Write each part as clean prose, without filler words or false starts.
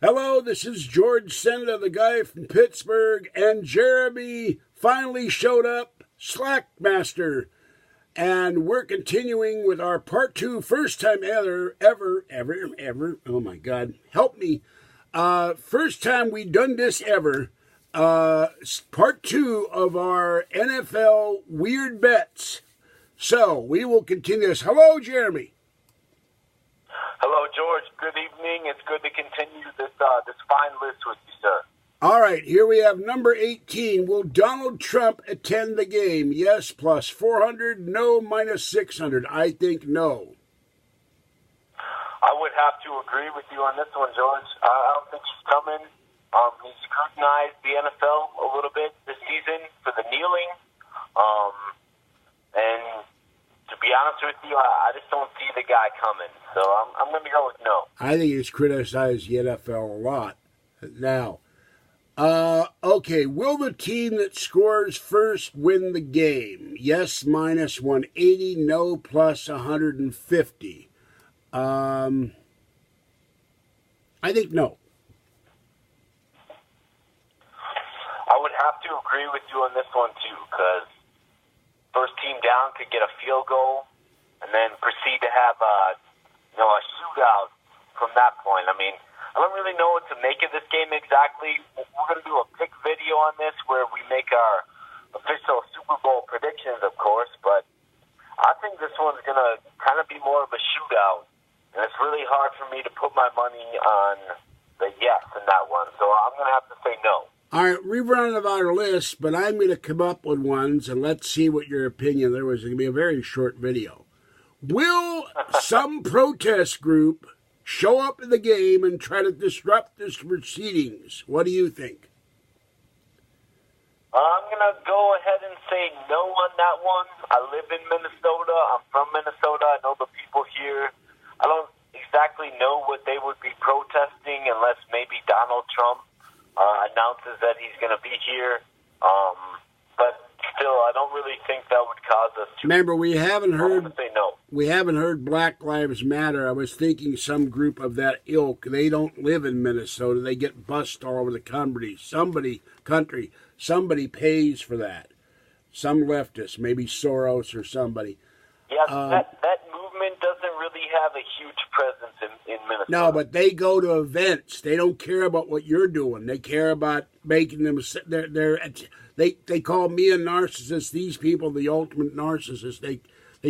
Hello, this is George Senda, the guy from Pittsburgh, and Jeremy finally showed up, Slackmaster. And we're continuing with our part two, first time ever, oh my God, help me. First time we done this ever, part two of our NFL Weird Bets. So, we will continue this. Hello, Jeremy. Hello, George. Good evening. It's good to continue this fine list with you, sir. All right, here we have number 18. Will Donald Trump attend the game? Yes, plus 400. No, minus 600. I think no. I would have to agree with you on this one, George. I don't think he's coming. He scrutinized the NFL a little bit this season for the kneeling. And to be honest with you, I just don't see the guy coming. So I'm going to go with no. I think he's criticized the NFL a lot. Now, okay, will the team that scores first win the game? Yes, minus 180. No, plus 150. I think no. I would have to agree with you on this one, too, because first team down could get a field goal and then proceed to have a shootout from that point. I mean, I don't really know what to make of this game exactly. We're going to do a pick video on this where we make our official Super Bowl predictions, of course, but I think this one's going to kind of be more of a shootout, and it's really hard for me to put my money on the yes in that one, so I'm going to have to say no. All right, we've run out of our list, but I'm going to come up with ones, and let's see what your opinion. There was going to be a very short video. Will some protest group show up in the game and try to disrupt the proceedings? What do you think? I'm going to go ahead and say no on that one. I live in Minnesota. I'm from Minnesota. I know the people here. I don't exactly know what they would be protesting unless maybe Donald Trump announces that he's going to be here. But still, I don't really think that would cause us to. Remember, we haven't heard. Say no. We haven't heard Black Lives Matter. I was thinking some group of that ilk. They don't live in Minnesota. They get bussed all over the country. Somebody pays for that. Some leftist, maybe Soros or somebody. Yeah, that movement doesn't really have a huge presence in Minnesota. No, but they go to events. They don't care about what you're doing. They care about making them. They call me a narcissist. These people, the ultimate narcissists. They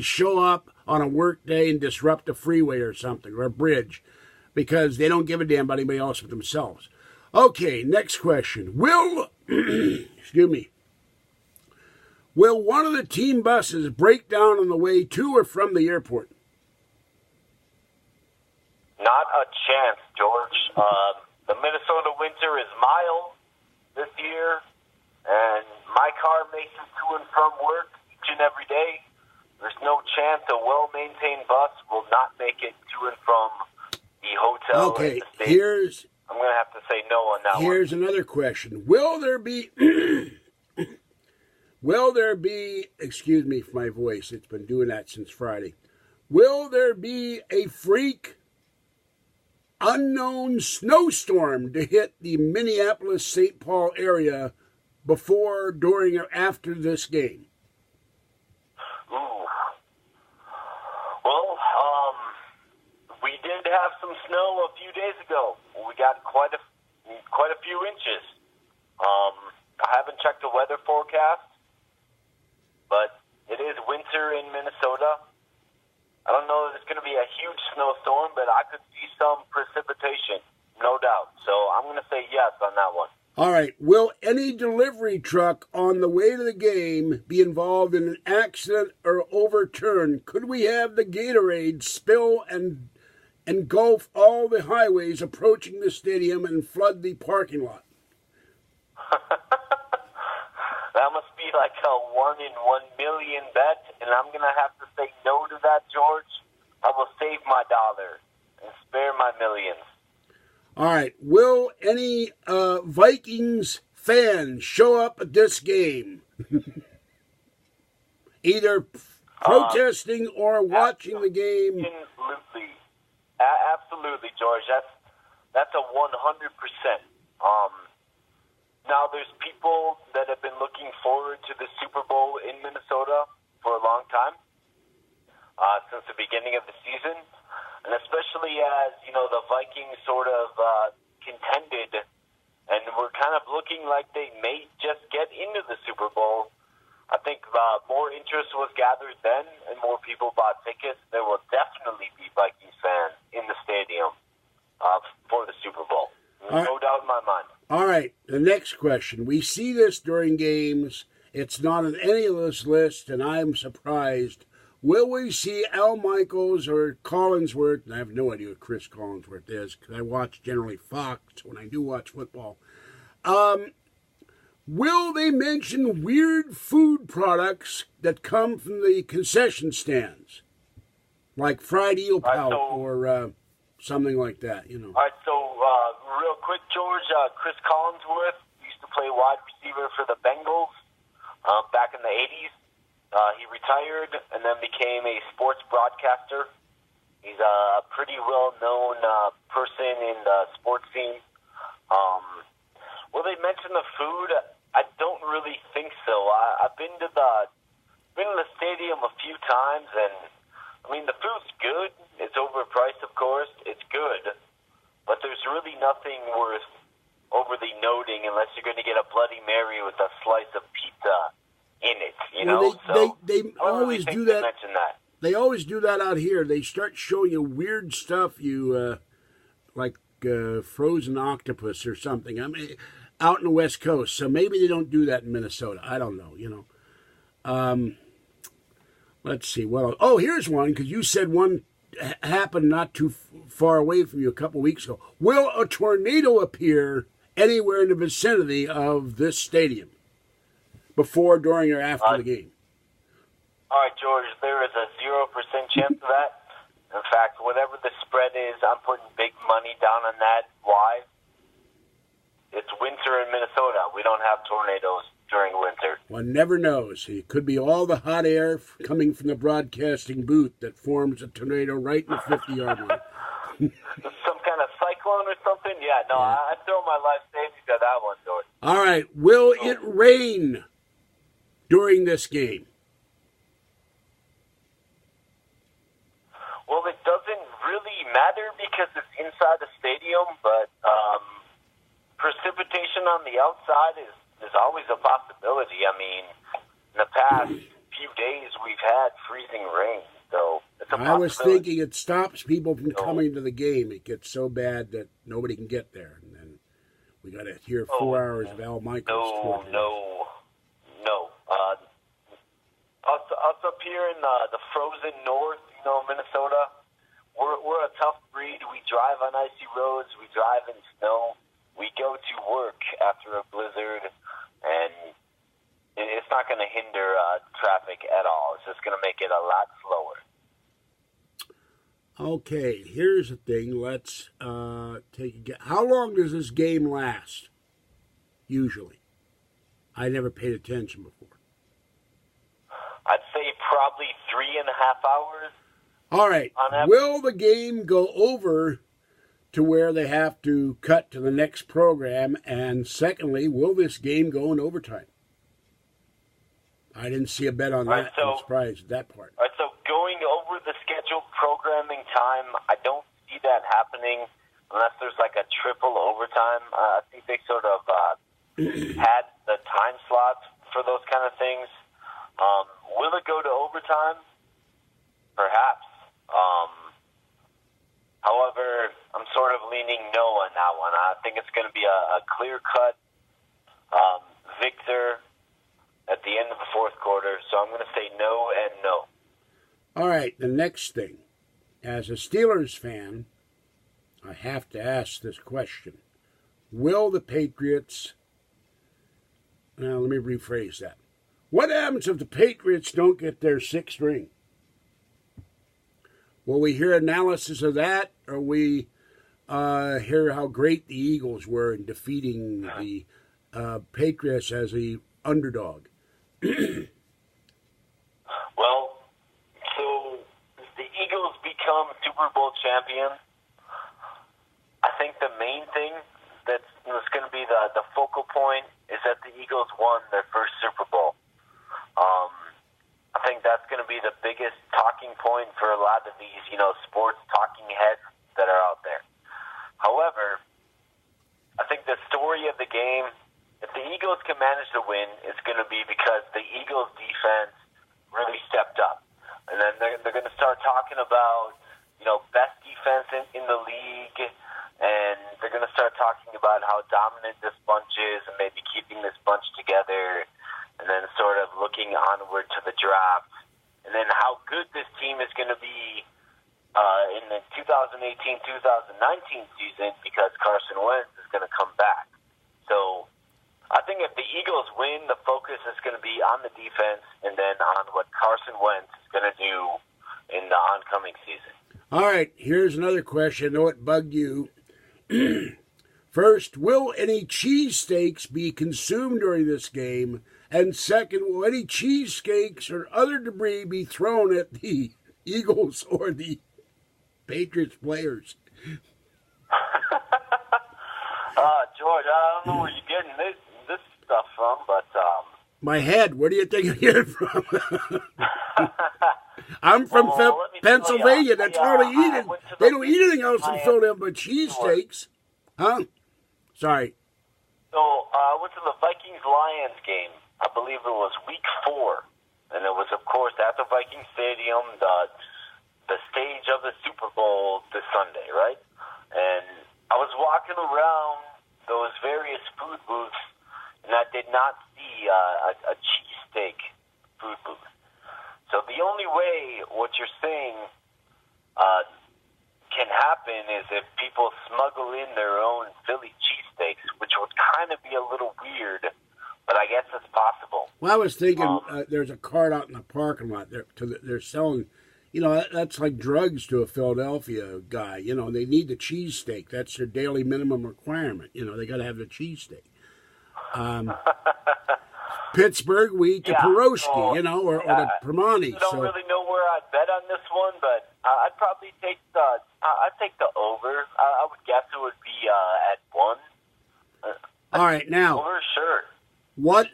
show up on a work day and disrupt a freeway or something, or a bridge, because they don't give a damn about anybody else but themselves. Okay, next question. Will one of the team buses break down on the way to or from the airport? Not a chance, George. The Minnesota winter is mild this year, and my car makes it to and from work each and every day. There's no chance a well-maintained bus will not make it to and from the hotel. Okay, I'm going to have to say no on that one. Here's another question. Will there be, excuse me for my voice, it's been doing that since Friday. Will there be a freak unknown snowstorm to hit the Minneapolis-St. Paul area before, during, or after this game? Ooh. Well, we did have some snow a few days ago. We got quite a few inches. I haven't checked the weather forecast, but it is winter in Minnesota. I don't know if it's going to be a huge snowstorm, but I could see some precipitation, no doubt. So I'm going to say yes on that one. All right. Will any delivery truck on the way to the game be involved in an accident or overturn? Could we have the Gatorade spill and engulf all the highways approaching the stadium and flood the parking lot? That must be like a 1 in 1 million bet, and I'm going to have to say no to that, George. I will save my dollar and spare my millions. All right. Will any Vikings fans show up at this game? Either protesting or watching the game? Absolutely, George. That's a 100%. Now, there's people that have been looking forward to the Super Bowl in Minnesota for a long time, since the beginning of the season, and especially as, the Vikings sort of contended, and we're kind of looking like they may just get into the Super Bowl. I think more interest was gathered then, and more people bought tickets. There will definitely be Vikings fans in the stadium for the Super Bowl. No doubt in my mind. All right, the next question. We see this during games. It's not on any of this list, and I'm surprised. Will we see Al Michaels or Collinsworth? And I have no idea what Chris Collinsworth is, because I watch generally Fox when I do watch football. Will they mention weird food products that come from the concession stands? Like fried eel pout or something like that, All right, so real quick, George, Chris Collinsworth used to play wide receiver for the Bengals back in the 80s. He retired and then became a sports broadcaster. He's a pretty well-known person in the sports scene. Will they mention the food? I don't really think so. I've been to the stadium a few times, and I mean, the food's good. It's overpriced, of course. It's good. But there's really nothing worth overly noting unless you're going to get a Bloody Mary with a slice of pizza in it, They always do that. They always do that out here. They start showing you weird stuff, like frozen octopus or something. I mean, out in the West Coast. So maybe they don't do that in Minnesota. I don't know, Let's see. Well, here's one, because you said one happened not too far away from you a couple weeks ago. Will a tornado appear anywhere in the vicinity of this stadium before, during, or after the game? All right, George, there is a 0% chance of that. In fact, whatever the spread is, I'm putting big money down on that. Why? It's winter in Minnesota. We don't have tornadoes during winter. One never knows. It could be all the hot air coming from the broadcasting booth that forms a tornado right in the 50-yard line. Some kind of cyclone or something? Yeah, no, yeah. I throw my life savings at that one, George. All right. Will it rain during this game? Well, it doesn't really matter because it's inside the stadium, but precipitation on the outside is always a possibility. I mean, in the past few days, we've had freezing rain, so it's a possibility. I was thinking it stops people from coming to the game. It gets so bad that nobody can get there, and then we got to hear 4 hours of Al Michaels. No. Us up here in the frozen north, Minnesota, we're a tough breed. We drive on icy roads. We drive in snow. We go to work after a blizzard, and it's not going to hinder traffic at all. It's just going to make it a lot slower. Okay, here's the thing. Let's take a guess. How long does this game last, usually? I never paid attention before. I'd say probably 3.5 hours. All right. Will the game go over to where they have to cut to the next program? And secondly, will this game go in overtime? I didn't see a bet on that. I'm surprised at that part. All right, so going over the scheduled programming time, I don't see that happening unless there's like a triple overtime. I think they sort of had the time slots for those kind of things. Will it go to overtime? Perhaps. However, I'm sort of leaning no on that one. I think it's going to be a clear-cut victor at the end of the fourth quarter, so I'm going to say no and no. All right, the next thing. As a Steelers fan, I have to ask this question. Will the Patriots... Now, let me rephrase that. What happens if the Patriots don't get their sixth ring? Will we hear analysis of that, or we hear how great the Eagles were in defeating the Patriots as a underdog? Well, so the Eagles become Super Bowl champions. I think the main main thing that's going to be the focal point is that the Eagles won their first Super Bowl. I think that's going to be the biggest talking point for a lot of these, sports talking heads that are out there. However, I think the story of the game, if the Eagles can manage to win, it's going to be because the Eagles defense really stepped up. And then they're going to start talking about, best defense in the league, and they're going to start talking about how dominant this bunch is and maybe keeping this bunch together, and then sort of looking onward to the draft, and then how good this team is going to be in the 2018-2019 season because Carson Wentz is going to come back. So I think if the Eagles win, the focus is going to be on the defense and then on what Carson Wentz is going to do in the oncoming season. All right, here's another question. I know it bugged you. First, will any cheesesteaks be consumed during this game? And second, will any cheesesteaks or other debris be thrown at the Eagles or the Patriots players? George, I don't know where you're getting this stuff from, but... My head. Where do you think I get it from? I'm from Pennsylvania. That's all they eat. They don't eat anything else in Philadelphia but cheesesteaks. Huh? Sorry. So I went to the Vikings-Lions game. I believe it was week 4. And it was, of course, at the Viking Stadium, the stage of the Super Bowl this Sunday, right? And I was walking around those various food booths, and I did not see a cheesesteak food booth. So the only way what you're saying can happen is if people smuggle in their own Philly cheesesteaks, which would kind of be a little weird, but I guess it's possible. Well, I was thinking there's a cart out in the parking lot. They're selling, that's like drugs to a Philadelphia guy. They need the cheesesteak. That's their daily minimum requirement. They got to have the cheesesteak. Pittsburgh, we eat the pierogi, or the primani. I don't really know where I'd bet on this one, but I'd probably take the over. I would guess it would be at 1. All right, now. Over, sure. What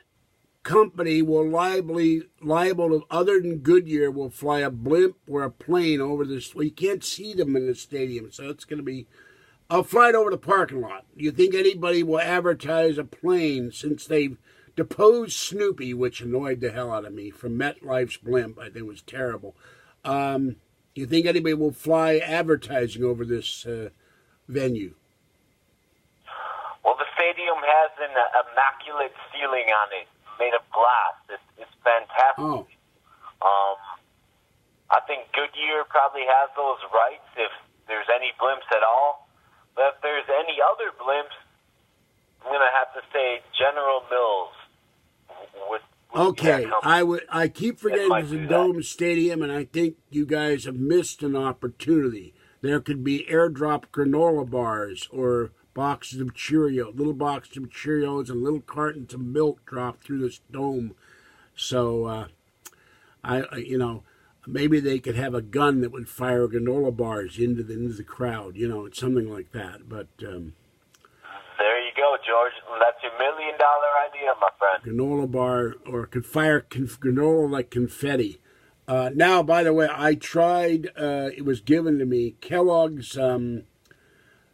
company will liable to, other than Goodyear, will fly a blimp or a plane over this? Well, you can't see them in the stadium, so it's going to be a flight over the parking lot. Do you think anybody will advertise a plane since they've deposed Snoopy, which annoyed the hell out of me, from MetLife's blimp? I think it was terrible. You think anybody will fly advertising over this venue? Well, the stadium has an immaculate ceiling on it, made of glass. It's fantastic. Oh. I think Goodyear probably has those rights if there's any blimps at all. But if there's any other blimps, I'm going to have to say General Mills. Okay, I keep forgetting it's a dome stadium, and I think you guys have missed an opportunity. There could be airdrop granola bars or boxes of little boxes of Cheerios and little cartons of milk dropped through this dome. So, maybe they could have a gun that would fire granola bars into the crowd. It's something like that. But there you go, George. That's your $1 million idea, my friend. Granola bar, or could fire granola like confetti. Now, by the way, I tried. It was given to me. Kellogg's.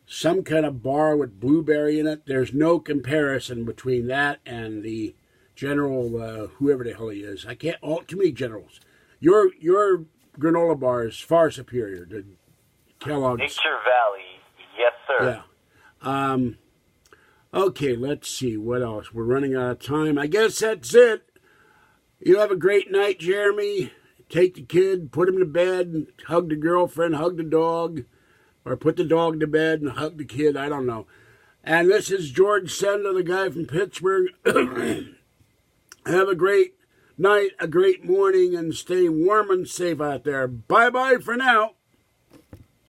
Some kind of bar with blueberry in it. There's no comparison between that and the General, whoever the hell he is. I can't. Too many generals. Your granola bar is far superior to Kellogg's. Nature Valley, yes, sir. Yeah. Okay, let's see what else. We're running out of time. I guess that's it. You have a great night, Jeremy. Take the kid, put him to bed, hug the girlfriend, hug the dog. Or put the dog to bed and hug the kid. I don't know. And this is George Senda, the guy from Pittsburgh. Have a great night, a great morning, and stay warm and safe out there. Bye-bye for now.